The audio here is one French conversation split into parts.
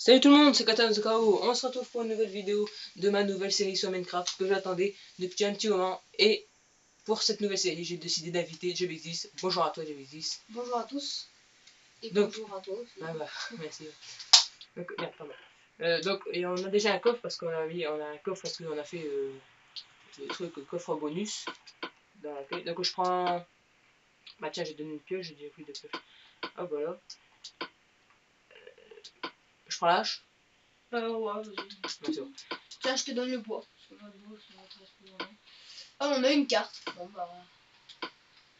Salut tout le monde, c'est Katan Zokao. On se retrouve pour une nouvelle vidéo de ma nouvelle série sur Minecraft que j'attendais depuis un petit moment. Et pour cette nouvelle série, j'ai décidé d'inviter Jebexis. Bonjour à toi Jebexis. Bonjour à tous. Et donc, bonjour à toi aussi. Ah bah, merci. Donc, merde, pardon. Et on a déjà un coffre parce qu'on a un coffre parce qu'on a fait le truc coffre bonus dans la clé. Donc je prends. Bah tiens, j'ai donné une pioche, j'ai déjà pris 2 pioches. Hop voilà. Je prends la hache. Ouais, vas-y. Ouais, c'est bon. Tiens, je te donne le bois. Parce que moi, le bois, ça m'intéresse plus vraiment. Ah, on a une carte. Bon, bah.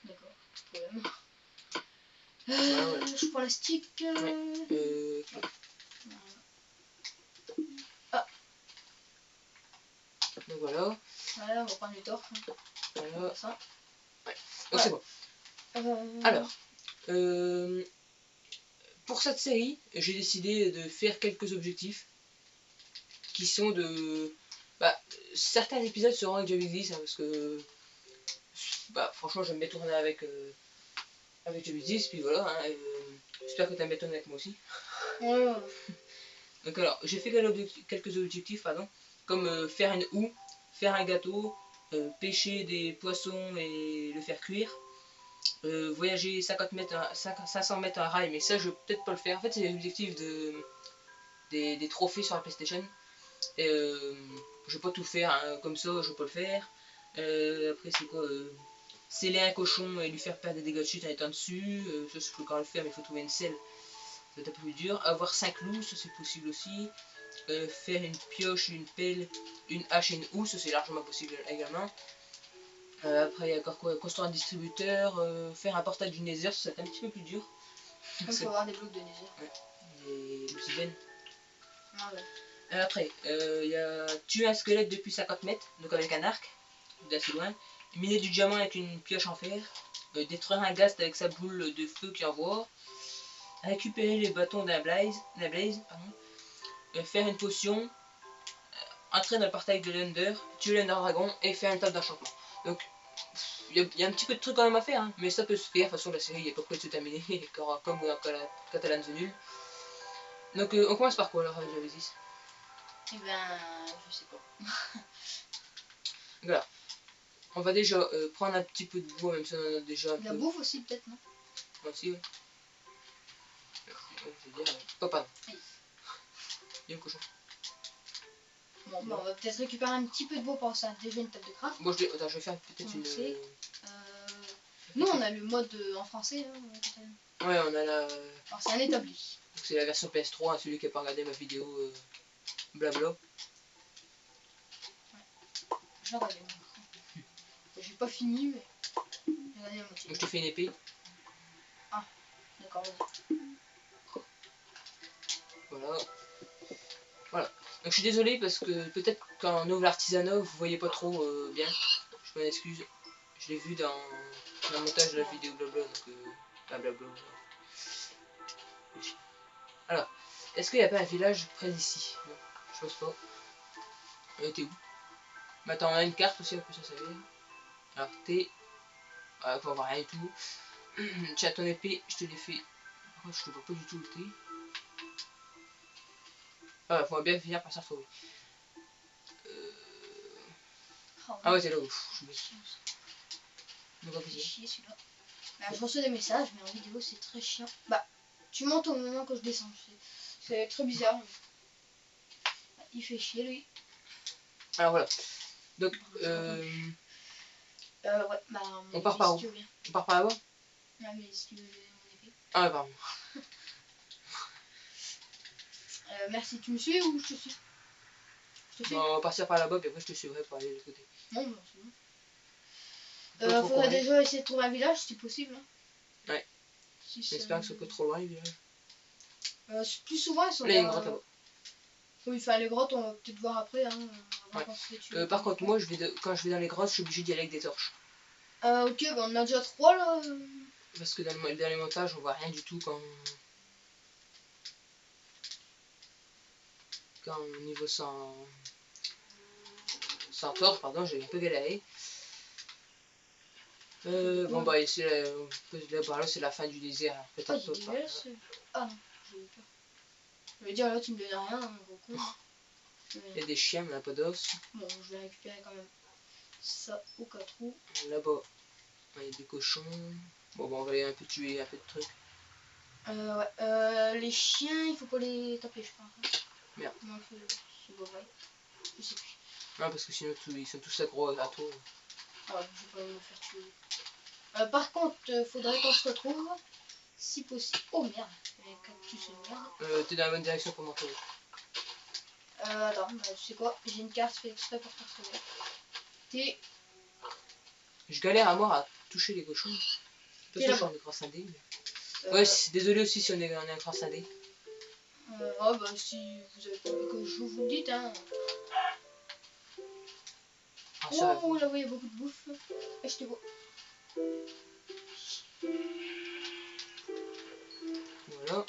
D'accord, pas de problème. Ouais. Je prends la stick. Ouais. Ah. Donc voilà. Voilà, on va prendre les torches. Voilà. Ça. Ouais. Donc c'est bon. Alors. Pour cette série, j'ai décidé de faire quelques objectifs qui sont de... Bah, certains épisodes seront avec Jebexis, hein, parce que... Bah, franchement, j'aime bien tourner avec Jebexis, puis voilà. Hein, j'espère que tu aimes bien tourner avec moi aussi. Ouais. Donc alors, j'ai fait quelques objectifs, pardon, comme faire une houe, faire un gâteau, pêcher des poissons et le faire cuire. Voyager 500 mètres en rail, mais ça je vais peut-être pas le faire. En fait, c'est l'objectif des trophées sur la PlayStation. Je vais pas tout faire, hein, comme ça, je vais pas le faire. Après, c'est quoi sceller un cochon et lui faire perdre des dégâts de chute en étant dessus. Ça, je peux quand même le faire, mais il faut trouver une selle. Ça va être un peu plus dur. Avoir 5 loups, ça c'est possible aussi. Faire une pioche, une pelle, une hache et une houe, ça c'est largement possible également. Après, il y a encore quoi, construire un distributeur, faire un portail du Nether, ça c'est un petit peu plus dur. Il faut avoir des blocs de Nether. Ouais, des l'obsidienne. Ah ouais. Après, il y a tuer un squelette depuis 50 mètres, donc avec un arc, d'assez loin. Miner du diamant avec une pioche en fer. Détruire un ghast avec sa boule de feu qui envoie. Récupérer les bâtons d'un blaze, faire une potion. Entrer dans le portail de l'Ender, tuer l'Ender Dragon et faire une table d'enchantement. Donc, il y a un petit peu de trucs quand même à faire, hein, mais ça peut se faire. De toute façon, la série est pas près de se terminer, comme dans Catalan the Nul. Donc, on commence par quoi alors, Jebexis? Eh ben, je sais pas. Voilà. On va déjà prendre un petit peu de bois, même si on en a déjà un peu. La bouffe aussi, peut-être, non? Moi aussi, oui. Je veux dire, pardon. Il y a un cochon. Bon, bah, on va peut-être récupérer un petit peu de bois pour ça. Déjà une table de craft. Bon, je vais faire peut-être une. Nous, on a le mode en français. Hein, ouais, on a la. Alors, c'est un établi. C'est la version PS3, hein, celui qui n'a pas regardé ma vidéo blabla. Ouais. J'ai regardé. J'ai pas fini, mais j'ai regardé la moitié. Donc, je te fais une épée. Ah, d'accord, Voilà. Voilà. Donc, je suis désolé parce que peut-être quand on ouvre l'artisanat, vous voyez pas trop bien. Je m'en excuse. Je l'ai vu dans le montage de la vidéo blabla. Donc, blabla. Alors, est-ce qu'il n'y a pas un village près d'ici? Non, je pense pas. T'es où? Mais attends, on a une carte aussi, en plus, ça savait. Alors, t'es. Faut avoir rien du tout. Tiens, ton épée, je te l'ai fait. Par contre, je te vois pas du tout le thé. Ah, faut bien finir par s'informer. Ah ouais, t'es là. Je m'excuse. C'est chier celui-là. Bah, je reçois des messages, mais en vidéo c'est très chiant. Bah, tu montes au moment quand je descends. C'est très bizarre. Il fait chier lui. Alors voilà. Donc, ouais, bah, on part par où? On part par là-bas? Ah, mais si tu veux mon épée. Ah ouais, pardon. Merci, tu me suis ou je te suis? Je te suis. On va partir par là-bas, puis après je te suivrai pour aller de l'autre côté. Bon, bah, c'est bon. Faudrait déjà essayer de trouver un village si possible. Hein. Ouais. Si j'espère que ce soit pas trop loin les villages. Plus souvent ils sont. Là, il y a une grotte là-bas. Oui, enfin les grottes on va peut-être voir après. Hein, ouais. Par contre, moi quand je vais dans les grottes, je suis obligé d'y aller avec des torches. Ok, bah on a déjà 3 là. Parce que dans les montages, on voit rien du tout quand au niveau sans torche, pardon, j'ai un peu galéré. Bon bah ici, là-bas c'est la fin du désert. Peut-être Ah non, j'ai eu peur. Je veux dire, là, tu me donnes rien, hein, gros con. Il y a des chiens, mais on n'a pas d'os. Bon, je vais récupérer quand même ça au cas où. Là-bas, il y a des cochons. Bon, on va aller un peu tuer un peu de trucs. Ouais. Les chiens, il faut pas les taper, je pense. Hein. Merde. Non, c'est pas vrai. Je sais plus. Non, parce que sinon, ils sont tous aggro à toi. Ah, je vais pas me faire tuer. Par contre, faudrait qu'on se retrouve. Si possible. Oh merde, il y a un cactus de merde. T'es dans la bonne direction pour m'entendre. Attends, bah, tu sais quoi, j'ai une carte fait exprès pour te retrouver. T'es. Je galère à moi à toucher les cochons. De toute façon, je suis en écran scindé. Mais... Ouais, désolé aussi si on est en écran scindé. Oh bah si vous avez pas vu que je vous le dites, hein. Ah, oh là, oui, il y a beaucoup de bouffe. Et je te vois. Voilà.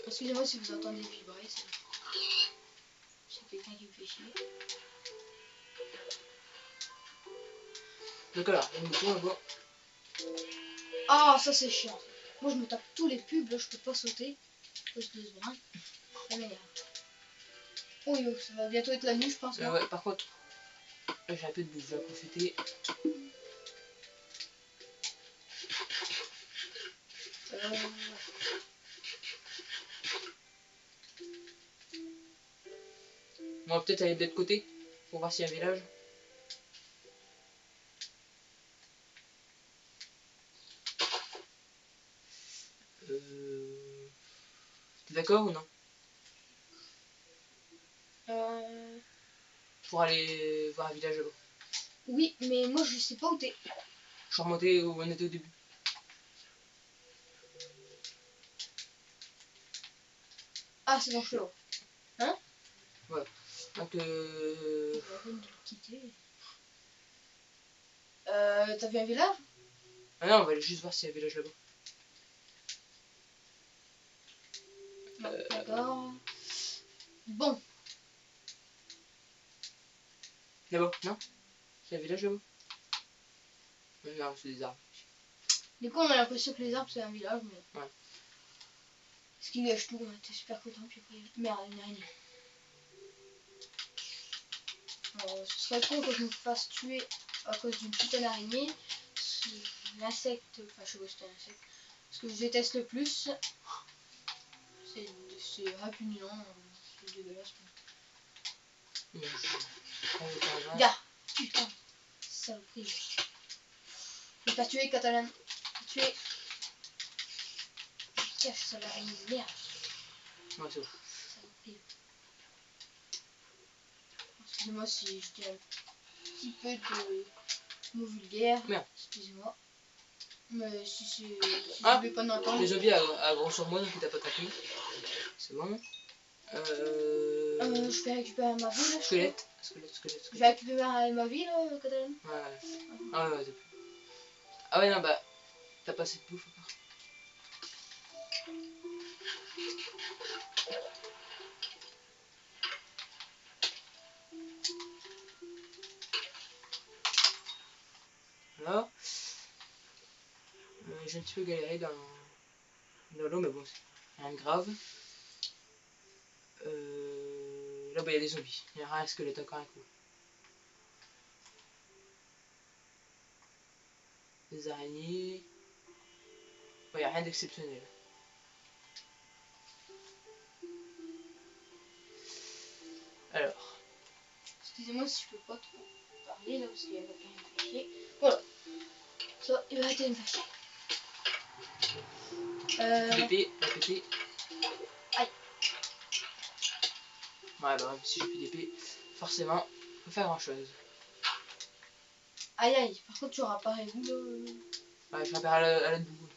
Excusez-moi si vous entendez vibrer, c'est quelqu'un qui me fait chier. Donc alors, on est là-bas. Ah, ça c'est chiant. Moi je me tape tous les pubs, là je peux pas sauter. Cause de ce brin. Ça m'énerve. Oh yo, ça va bientôt être la nuit, je pense. Ouais, par contre, j'ai un peu de bouffe, je vais en profiter. On va peut-être aller de l'autre côté pour voir s'il y a un village. T'es d'accord ou non? Pour aller voir un village là-bas. Oui, mais moi je sais pas où t'es. Je suis remonté où on était au début. Ah, c'est dans le haut. Hein? Ouais. Donc t'as vu un village? Ah non, on va aller juste voir s'il y a un village là-bas. D'accord. Bon. Là-bas, non? Il y a un village là-bas? Non, c'est des arbres. Du coup, on a l'impression que les arbres c'est un village, mais. Ouais. Ce qui gâche tout, on était super contents, puis après. Merde, une araignée. Ce serait con que je me fasse tuer à cause d'une putain d'araignée. L'insecte, enfin je sais pas si c'est un insecte. Ce que je déteste le plus, c'est répugnant, c'est dégueulasse. Gars, putain, saloperie. Je vais pas tuer Catalan. Tuer. Je cache ça l'araignée, merde. Ouais, c'est bon. Saloperie. Excusez-moi si je dis un petit peu de mots vulgaires. Merde. Excusez-moi. Mais si c'est. Si ah, vous voulez pas l'entendre. Les zombies à gros sur moi, donc il t'a pas tapé. C'est bon. Je vais récupérer ma ville. Squelette. Je vais récupérer ma ville, Catalan. Ouais. Ah ouais, ah ouais, non, bah. T'as pas assez de bouffe encore. Voilà. J'ai un petit peu galéré dans l'eau, mais bon, c'est rien de grave. Là, bah, il y a des zombies. Il y a un squelette encore un coup. Des araignées. Il n'y a rien d'exceptionnel. Alors. Excusez-moi si je peux pas trop parler là parce qu'il y a quelqu'un qui me fait chier. Voilà. Ça, il va arrêter de me faire chier. L'épée, la pété. Aïe. Ouais, bah, si j'ai plus d'épée, forcément, faut pas faire grand chose. Aïe aïe, par contre tu auras pas où là. Ouais, je repère à la boue.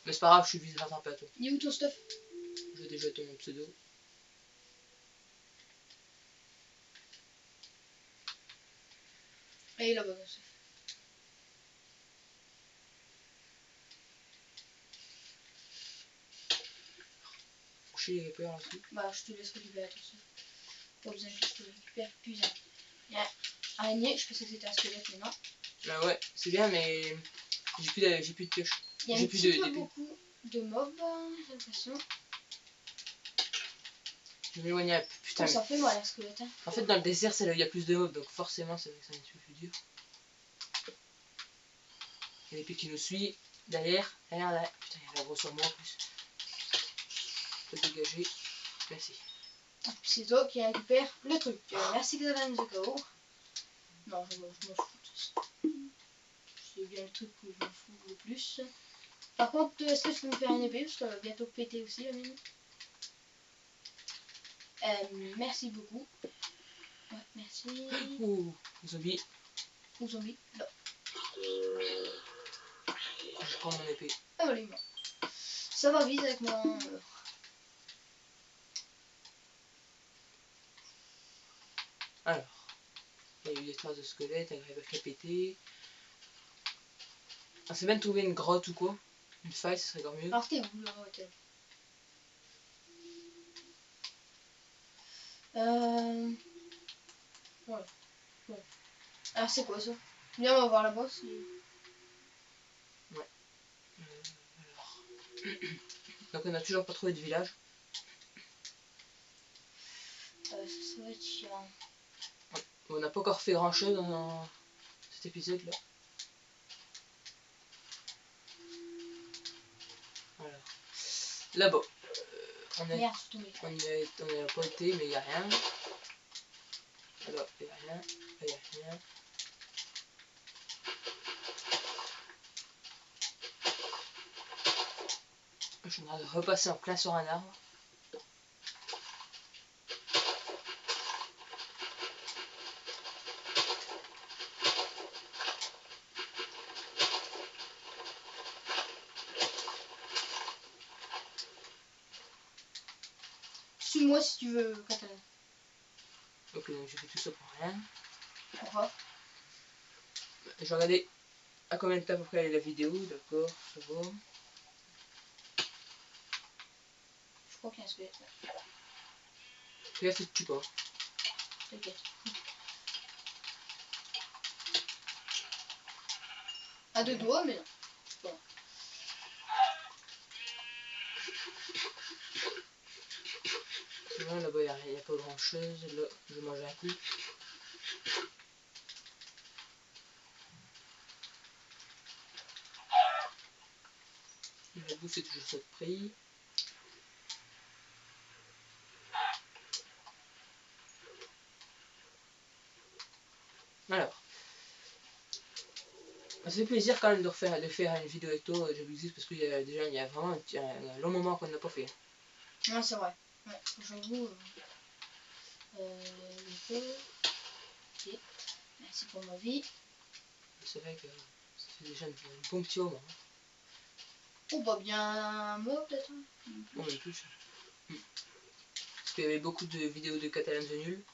Mais c'est pas grave, je suis vite rattrapé à toi. Il est où ton stuff? Je vais déjà ton pseudo. Et là-bas ton stuff. Faut chier les peurs là-dessus. Bah je te laisse récupérer ton stuff. Pas besoin que je te récupère plus. Il y a araignée, je pensais que c'était un squelette mais non. Ah ouais, c'est bien mais j'ai plus de pioche. Il y a un petit peu beaucoup de mobs, j'ai l'impression. Je vais m'éloigner un peu. Putain, ça fait mal, un squelette. Hein. En fait, dans le désert, c'est là où il y a plus de mobs, donc forcément, c'est un petit peu plus dur. Il y a l'épée qui nous suit. Derrière, là. Putain, il y a la grosse sur moi en plus. Je peux dégager. Merci. C'est toi qui récupère le truc. Merci Catalan de KO. Non, je m'en fous. C'est bien le truc que je m'en fous le plus. Par contre, est-ce que tu peux me faire une épée? Parce qu'elle va bientôt péter aussi la mienne. Merci beaucoup. Ouais, merci. Ouh, zombie. Ou zombie. Là. Je prends mon épée. Ah voilà, il est mort. Ça va vite avec mon... Alors, il y a eu des traces de squelettes, un grève qui a pété. On s'est bien de trouver une grotte ou quoi. Une faille, ce serait encore mieux. Alors t'es où la grotte? Voilà. Bon. Alors c'est quoi ça? Viens, on va voir là-bas si... Ouais. Alors. Donc on n'a toujours pas trouvé de village. Ça va être chiant. On n'a pas encore fait grand chose dans cet épisode là. Alors. Là-bas. On a pas été, mais il n'y a rien. Alors, il n'y a rien. Là, il n'y a rien. Je suis en train de repasser en plein sur un arbre. Suis-moi si tu veux, Catalan. Ok, donc j'ai fait tout ça pour rien. Pourquoi? Je vais regarder à combien de temps à peu près la vidéo, d'accord, ça va. Je crois qu'il y a un squelette. Et là, ça te tue pas. T'inquiète. À deux doigts, mais non. Bon. Là-bas, il n'y a pas grand chose. Là, je vais manger un coup. La bouffe, c'est toujours ça de prix. Alors. Ça fait plaisir quand même de faire une vidéo avec toi, Jobexis, parce qu'il y a déjà il y a vraiment un long moment qu'on n'a pas fait. Ouais, c'est vrai. Ouais, j'avoue. Ok. Merci pour ma vie. C'est vrai que ça fait déjà un bon petit moment. Hein. Oh bah bien moi peut-être. On est plus. Parce qu'il y avait beaucoup de vidéos de Catalan the Nul.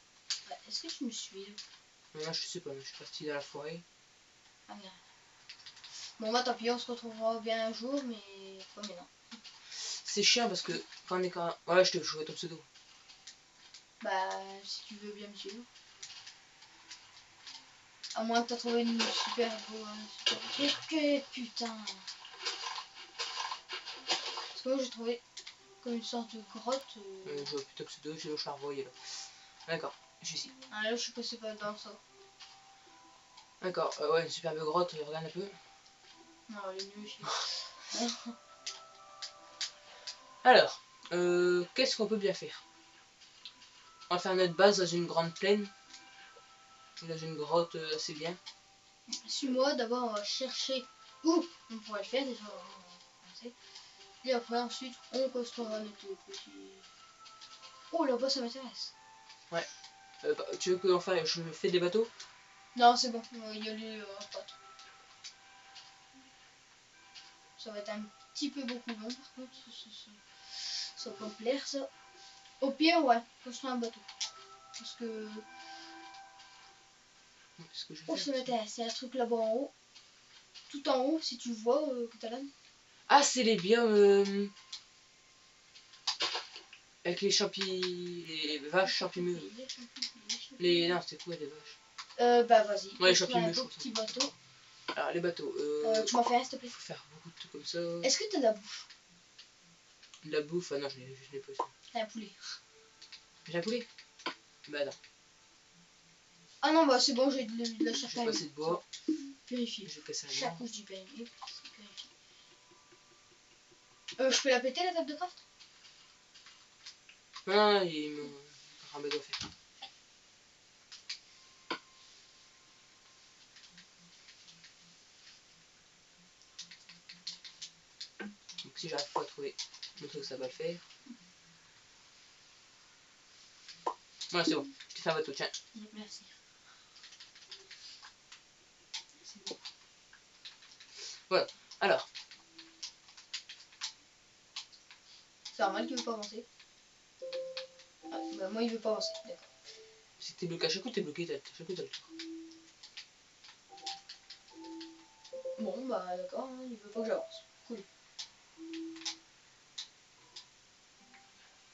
Ouais, est-ce que tu me suis? Moi je sais pas, mais je suis parti dans la forêt. Ah bien. Bon bah tant pis, on se retrouvera bien un jour, mais pas maintenant. C'est chiant parce que quand on est quand. Ouais, je te jouais ton pseudo. Bah si tu veux bien me suivre. À moins que t'as trouvé une super truc, putain. Parce que moi j'ai trouvé comme une sorte de grotte. Je vois plutôt pseudo, j'ai le charbon, là. D'accord, je suis ici. Ah là je suis passé pas dans ça. D'accord, ouais, une superbe grotte, regarde un peu. Non, elle est nulle aussi. Alors, qu'est-ce qu'on peut bien faire? On va faire notre base dans une grande plaine. Dans une grotte assez bien. Suis-moi, d'abord on va chercher où on pourrait le faire déjà. Et après ensuite on construira notre petit... Oh là-bas ça m'intéresse. Ouais. Tu veux que enfin, je fais des bateaux? Non c'est bon, on va y aller pote. Ça va être un petit peu beaucoup long par contre. Ça peut me plaire ça. Au pire ouais, construire un bateau. Parce que... Oh ça m'intéresse, il y a un truc là-bas en haut. Tout en haut si tu vois Catalan. Ah c'est les biomes avec les les vaches champimeuses. Non c'était quoi les vaches? Bah vas-y, ouais, les champimeuses. Un petit bateau. Alors les bateaux. Tu m'en fais un s'il te plaît. Faut faire beaucoup de trucs comme ça. Est-ce que t'as de la bouffe? De la bouffe, ah non je n'ai pas ça. T'as un poulet. J'ai un poulet. Bah non. Ah non, bah c'est bon, j'ai de la chair J'ai pas assez de bois. Purifié. Je vais casser un Chaque bois. couche du périmétre, c'est purifié. Je peux la péter la table de craft? Ah, il me ramène au fait. Donc si j'arrive pas à trouver le truc, ça va le faire. Voilà, c'est bon. Je t'ai fait un bateau, tiens. Merci. C'est bon. Voilà. Alors. C'est normal qu'il veut pas avancer. Ah, bah moi il veut pas avancer, d'accord. Si t'es bloqué à chaque coup, t'es bloqué, à chaque coup t'as le tour. Bon bah d'accord, hein, il veut pas que j'avance. Cool.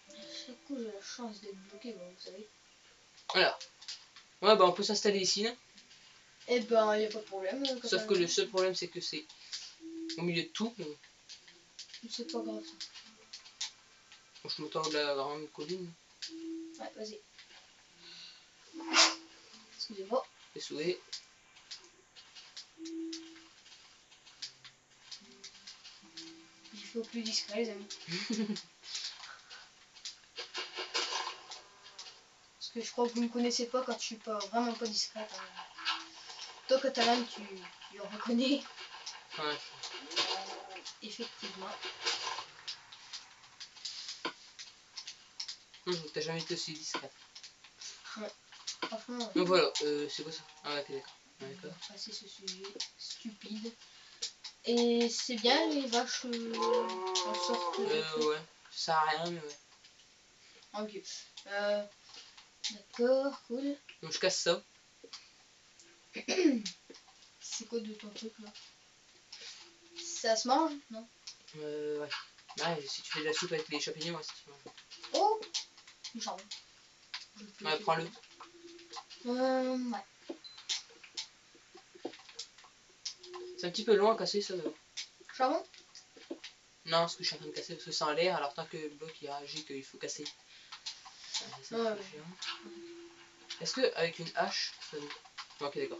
À chaque coup j'ai la chance d'être bloqué, bon, vous savez. Alors. Ouais, bah on peut s'installer ici, là. Eh ben y a pas de problème. Sauf que le seul problème, c'est que c'est au milieu de tout. C'est pas grave ça. Bon, je m'entends de la grande colline. Ouais, vas-y. Excusez-moi. Les souhaits. Il faut plus discret, les amis. Parce que je crois que vous ne me connaissez pas quand je suis pas vraiment pas discrète. Hein. Toi, Catalan, tu le reconnais. Ouais. Effectivement. T'as jamais été aussi discret. Ouais. Franchement. Donc voilà, c'est quoi ça? Ah, ok, d'accord. D'accord. Passer ce sujet stupide. Et c'est bien les vaches en sorte de Ouais. Ça sert à rien, mais ouais. Ok. D'accord, cool. Donc je casse ça. C'est quoi de ton truc là? Ça se mange? Non? Ouais. Ouais, si tu fais de la soupe avec les champignons, ouais, c'est tu manges. Oh! Du charbon. Ouais, prends-le. Ouais. C'est un petit peu long à casser ça d'abord. Charbon? Non, ce que je suis en train de casser, parce que c'est en l'air, alors tant que le bloc il réagit qu'il faut casser. C'est un peu chiant. Est-ce que avec une hache, ça nous... Ok, d'accord.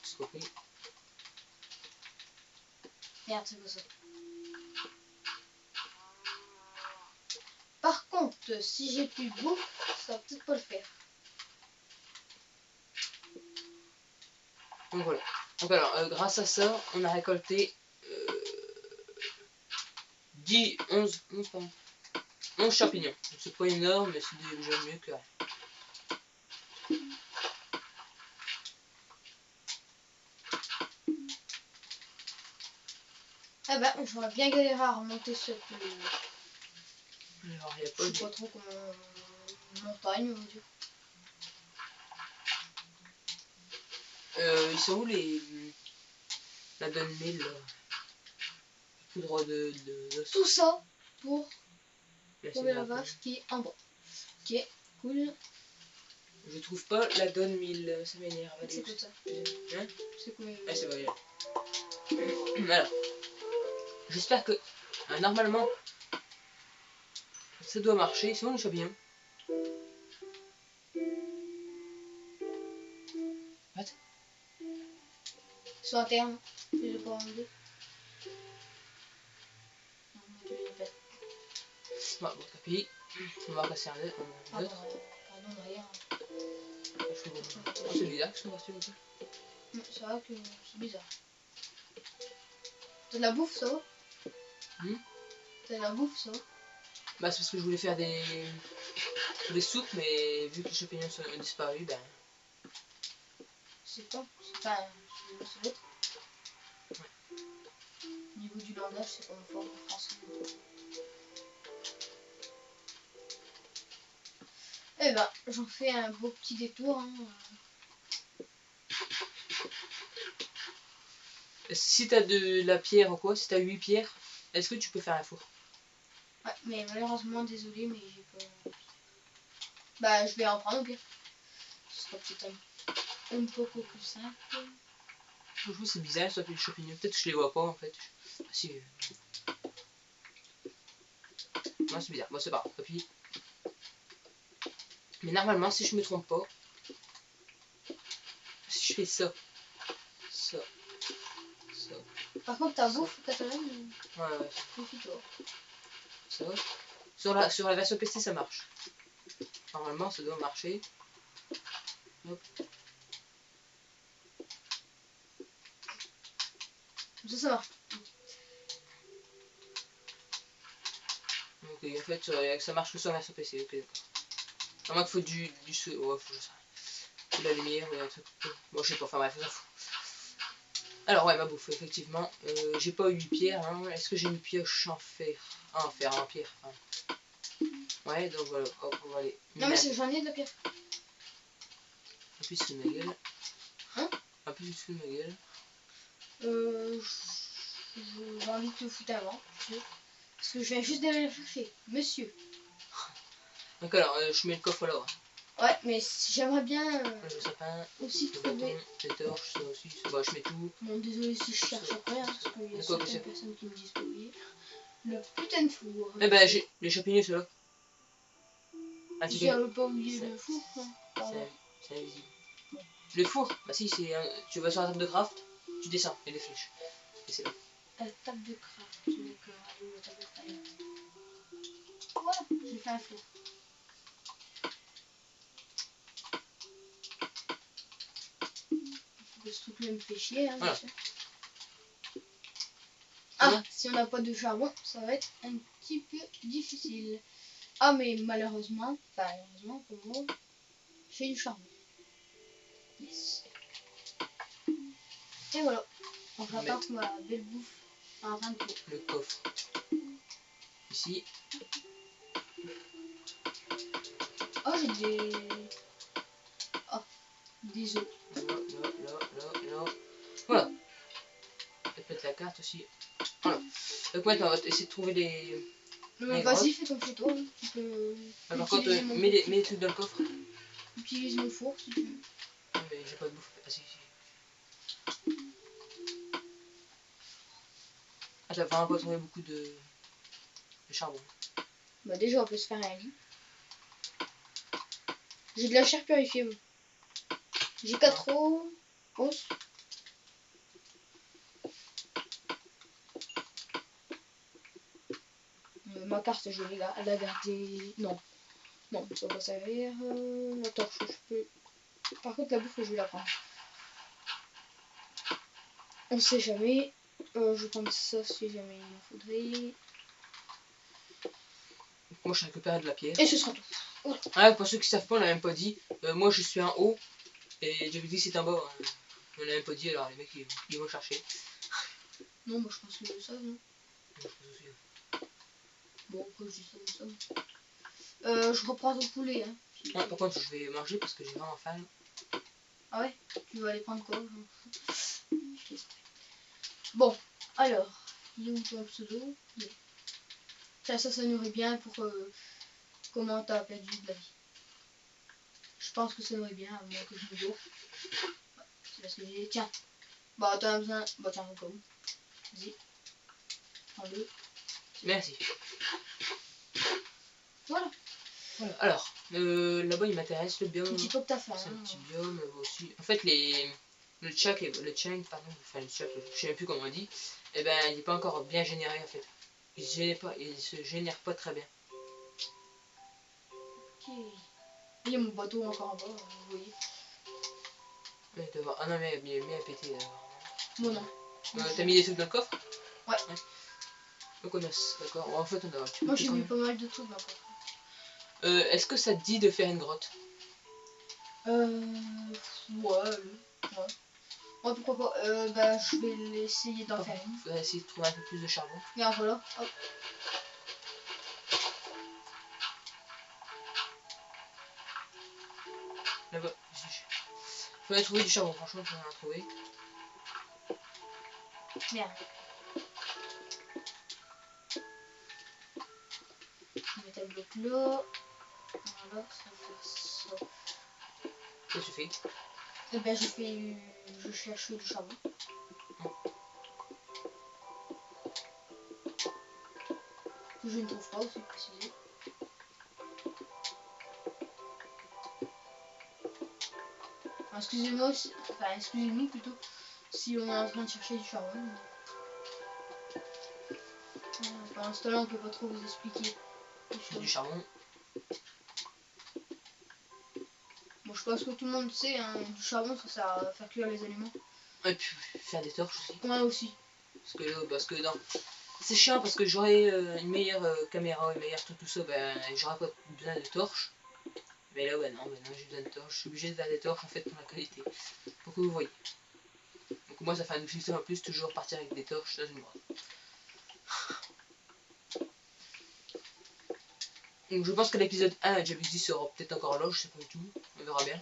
C'est compris. Merde, c'est quoi ça? Par contre, si j'ai plus de bouffe, ça va peut-être pas le faire. Donc voilà. Donc alors, grâce à ça, on a récolté 11 champignons. C'est pas énorme, mais c'est déjà mieux que rien. Ah bah, j'aurais bien galéré à remonter cette... Alors, il y a je pas sais pas trop comment... montagne, on va dire. Ils sont où les... la donne mille poudre de Tout ça pour là, trouver la vache qui est en bas. Ok, cool. Je trouve pas la donne 1000, ça m'énerve. C'est quoi ça? Hein? C'est quoi? Ah, c'est vrai. Voilà. J'espère que normalement ça doit marcher. Sinon, les champignons. What? Sur un terme, je les ai pas enlevé. Non, moi, je les ai fait. Bon, tant pis. On va passer un autre. Pardon, derrière. C'est bizarre que je sois parti comme ça. C'est vrai que c'est bizarre. T'as de la bouffe, ça va? T'as de la bouffe, ça va? Bah, c'est parce que je voulais faire des soupes, mais vu que les champignons sont disparus, ben. C'est pas. Enfin, c'est l'autre. Ouais. Au niveau du langage, c'est comme fort en français. Eh ben, j'en fais un beau petit détour. Hein. Si t'as de la pierre ou quoi, si t'as 8 pierres, est-ce que tu peux faire un four? Ouais, mais malheureusement, désolé, mais j'ai pas... Bah, je vais en prendre au pire. Ce sera peut-être un peu plus simple. Je trouve c'est bizarre, ça fait les champignons. Peut-être que je les vois pas en fait. Ah, si. Non, c'est bizarre. Bon, c'est pas grave. Papy. Mais normalement, si je me trompe pas, si je fais ça, ça, ça, Par contre, ta bouffe catalane, ouais, méfie-toi. ça. Sur la version PC, ça marche. Normalement, ça doit marcher. Hop. Ça marche. Ok, en fait, ça marche que sur la version PC, ok, d'accord. À moins qu'il faut du ouais, faut que je sais. De la lumière, ou un truc. Bon, je sais pas, enfin bref, on s'en fout. Alors, ouais, ma bouffe, effectivement. J'ai pas eu pierre, hein. Est-ce que j'ai une pioche en fer? Ah, en fer, en pierre. Hein. Ouais, donc voilà, hop, on va aller. Non, mais j'en ai de la pierre. Un peu sous ma gueule. Hein? Un peu sous ma gueule. J'ai envie de te foutre avant, tu sais. Parce que je viens juste d'aller la chercher, monsieur. Donc, alors, je mets le coffre là. Ouais, mais j'aimerais bien Le sapin, aussi le trouver. bâton, les torches, ça aussi. Bah, je mets tout. Bon, désolé si je cherche après, hein, parce qu'il y a De quoi que certaines c'est? personnes qui me disent pas oui. Le putain de four. Eh ben, j'ai les champignons, ceux-là. Ah, tu J'avais pas oublié le four, hein. Pardon. C'est invisible. Le four, bah si, c'est tu vas sur la table de craft, tu descends, il y a des flèches. Et c'est là. La table de craft, d'accord. Allez, la table de craft. Voilà, j'ai fait un four. Ce truc-là me fait chier, hein, Voilà. bien sûr. Ah, si on n'a pas de charbon, ça va être un petit peu difficile. Ah, mais malheureusement, enfin heureusement pour moi, j'ai du charbon. Yes. Et voilà, on j'attends que ma belle bouffe en train de courir. Le coffre. Ici. Oh, j'ai des... Oh, des os. Là. Voilà. Et peut-être la carte aussi. Voilà. Donc maintenant, on va essayer de trouver des... Vas-y, fais comme chez toi. Hein. Tu peux par contre, mets les trucs dans le coffre. Utilise mon four si tu veux. Non, mais j'ai pas de bouffe. Ah si. Ah, t'as vraiment pas trouvé beaucoup de charbon. Bah déjà, on peut se faire un lit. J'ai de la chair purifiée. Moi. J'ai 4 os. Ma carte, je vais la garder. Non, ça va pas servir. La torche, je peux. Par contre, la bouffe, je vais la prendre. On sait jamais. Je vais prendre ça si jamais il en faudrait. Moi, je récupère de la pierre. Et ce sera tout. Voilà. Ah, pour ceux qui savent pas, on l'a même pas dit. Moi, je suis en haut. Et JBD, c'est en bas. Hein. On l'a même pas dit, alors les mecs, ils vont chercher. Non, moi, je pense que je ça, non. Bon, après, je dis ça comme ça. Je reprends ton poulet, hein. Ouais, par contre, je vais manger parce que j'ai vraiment faim. Ah ouais? Tu vas aller prendre quoi? Bon, alors, il est où ton pseudo? Ça nourrit bien pour comment t'as perdu de la vie. Je pense que ça nourrit bien, à moins que je me dois. Ouais, c'est parce que j'ai... Tiens. Bah, t'en as besoin... Bah, tiens, au cas où. Vas-y. Prends-le. Merci. Voilà. Alors, là-bas, il m'intéresse le biome. Petit peu que t'as fait. C'est un petit biome aussi. En fait, le chain, pardon, enfin le chak, je sais même plus comment on dit, et ben il n'est pas encore bien généré en fait. Il se génère pas très bien. Ok. Il y a mon bateau encore en bas, vous voyez. Ah non, mais il est bien pété. Moi non. T'as mis des trucs dans le coffre? Ouais. Donc on a, d'accord. En fait, on a. Moi j'ai mis pas mal de trucs dans le coffre. Est-ce que ça te dit de faire une grotte? Ouais. Ouais, pourquoi pas. Bah, je vais essayer d'en faire une. Faut essayer de trouver un peu plus de charbon. Regarde, voilà. Hop. Là-bas, faudrait trouver du charbon, franchement, faut en trouver. Merde. Je vais mettre le bloc là. Voilà, ça fait ça. Ça suffit. Et ben, je cherche du charbon. Que je ne trouve pas aussi précisé. Excusez-moi, enfin excusez-nous plutôt, si on est en train de chercher du charbon. Pour l'instant là on peut pas trop vous expliquer. Du charbon. Bon, je pense que tout le monde sait, hein, du charbon ça sert à faire cuire les aliments. Et puis faire des torches aussi. Ouais aussi. Parce que non. C'est chiant parce que j'aurais une meilleure caméra, une meilleure tout ça, ben j'aurais pas besoin de torches. Mais là ouais non, j'ai besoin de torches. Je suis obligé de faire des torches en fait pour la qualité. Pour que vous voyez. Donc moi ça fait un système en plus, toujours partir avec des torches dans une grotte. Donc je pense que l'épisode 1 James 10 sera peut-être encore là, je sais pas du tout, on verra bien.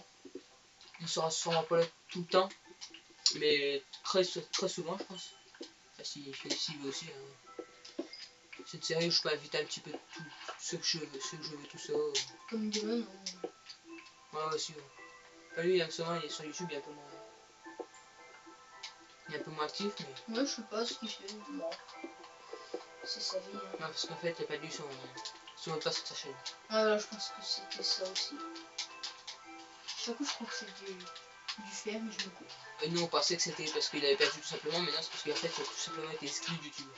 Il sera sûrement pas là tout le temps, mais très souvent je pense. Enfin s'il veut aussi. C'est une série où je peux inviter un petit peu tout ce que je veux, tout ça. Comme Demon. Ouais aussi. Ouais. Enfin, lui en ce moment il est sur YouTube, il est un peu moins actif, mais. Ouais, je sais pas ce qu'il fait. Bon. C'est sa vie. Hein. Non, parce qu'en fait il a pas lu son mot de passe sur sa chaîne. Ah voilà, je pense que c'était ça aussi. Chaque coup je crois que c'est du fer, mais je me coupe. Nous on pensait que c'était parce qu'il avait perdu tout simplement, mais non c'est parce qu'en fait il a tout simplement été exclu de YouTube.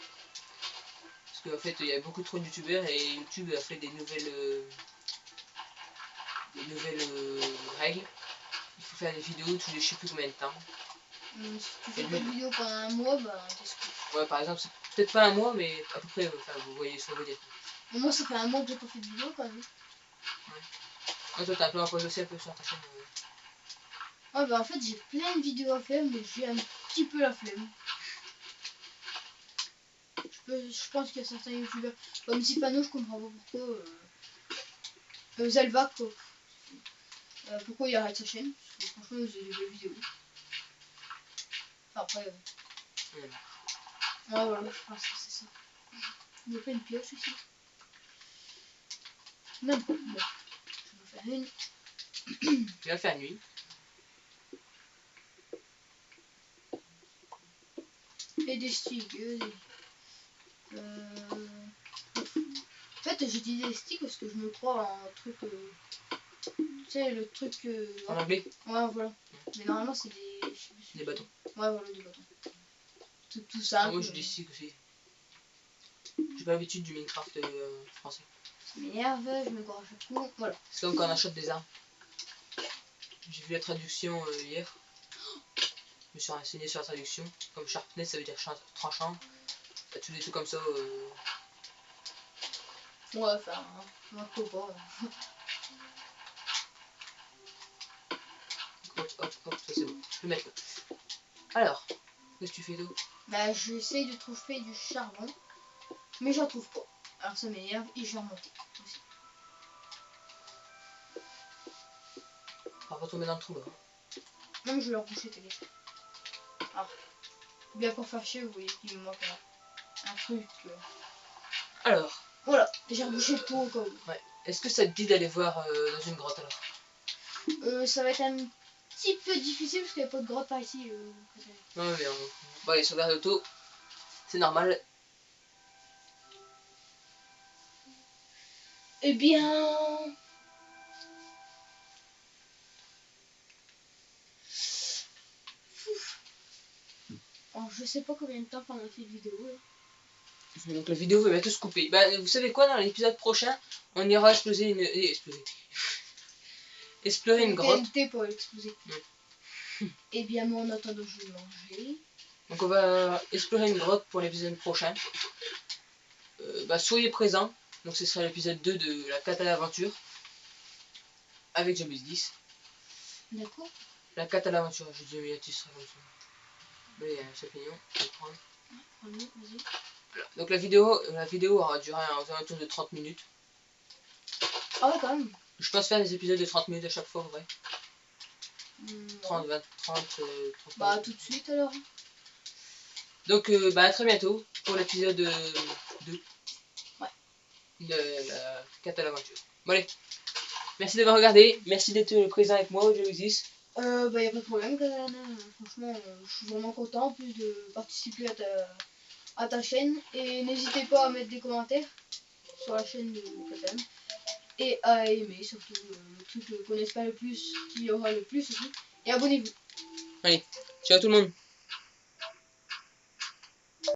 Parce qu'en fait il y a beaucoup trop de youtubeurs et YouTube a fait des nouvelles règles. Il faut faire des vidéos tous les je sais plus combien de temps. Si tu fais pas de vidéo pendant un mois, bah t'es exclu. Ouais par exemple c'est peut-être pas un mois mais à peu près, enfin vous voyez ce qu'on veut dire. Bon, moi ça fait un mois que j'ai pas fait de vidéo quand même. Ouais. Ah, toi t'as un peu empoché aussi un peu sur ta chaîne. Ah bah en fait j'ai plein de vidéos à faire mais j'ai un petit peu la flemme. Je pense qu'il y a certains youtubeurs comme Sipano, je comprends pas pourquoi. Zelva quoi. Pourquoi il arrête sa chaîne. Parce que franchement il faisait des belles vidéos. Enfin après. Ouais voilà, je pense que c'est ça. Il y a pas une pioche ici. Non, bon. Je vais en faire une. Tu vas le faire nuit. Et des sticks. En fait, j'ai dit des sticks parce que je me crois en truc. Tu sais, le truc. En anglais. Ouais, voilà. Mais normalement, c'est des. Des bâtons. Ouais, voilà, des bâtons. Tout ça. Ah, moi, je dis sticks aussi. J'ai pas l'habitude du Minecraft français. Ça m'énerve, je me crois à chaque coup. Voilà. C'est comme quand on achète des armes. J'ai vu la traduction hier. Je me suis renseigné sur la traduction. Comme sharpness, ça veut dire tranchant. Tous des trucs comme ça. Ouais, enfin, moi je peux pas. Hop, ça c'est bon. Je peux mettre. Alors, qu'est-ce que tu fais d'eau? Bah, j'essaye de trouver du charbon, mais j'en trouve pas. Alors ça m'énerve et je vais remonter aussi. On va retomber dans le trou là. Non, mais je vais leur boucher, t'inquiète. Ah, bien pour faire chier, vous voyez qu'il me manque un truc. Alors. Voilà, j'ai rebouché le trou au cas où. Ouais. Est-ce que ça te dit d'aller voir dans une grotte alors? Ça va être un petit peu difficile parce qu'il n'y a pas de grotte par ici. Non mais on va aller sur la auto. C'est normal. Eh bien... Alors, je sais pas combien de temps pendant cette vidéo. Là. Donc la vidéo va bientôt se couper. Bah, vous savez quoi, dans l'épisode prochain, on ira exploser une... explorer une grotte. Pour exploser. Et bien moi en attendant je vais manger. Donc on va explorer une grotte pour l'épisode prochain. Bah, soyez présents. Donc ce sera l'épisode 2 de la 4 à l'aventure. Avec James 10. D'accord. La 4 à l'aventure, je dis mais tu seras comme ça. Là il y a un champignon, je vais prendre. Vas-y. Voilà. Donc la vidéo aura duré aux alentours de 30 minutes. Ah ouais quand même. Je pense faire des épisodes de 30 minutes à chaque fois, ouais. 30, 20, 30, 30 Bah tout de suite alors. Donc bah à très bientôt pour l'épisode 2. Ouais. De la 4 à l'aventure. Bon allez. Merci d'avoir regardé. Merci d'être présent avec moi, Genesis. Bah y a pas de problème Kazan. Franchement je suis vraiment content en plus de participer à ta chaîne. Et n'hésitez pas à mettre des commentaires sur la chaîne de Kazan. Et à aimer surtout le truc qu'on espère le plus, qui aura le plus aussi. et abonnez-vous. Allez, ciao tout le monde.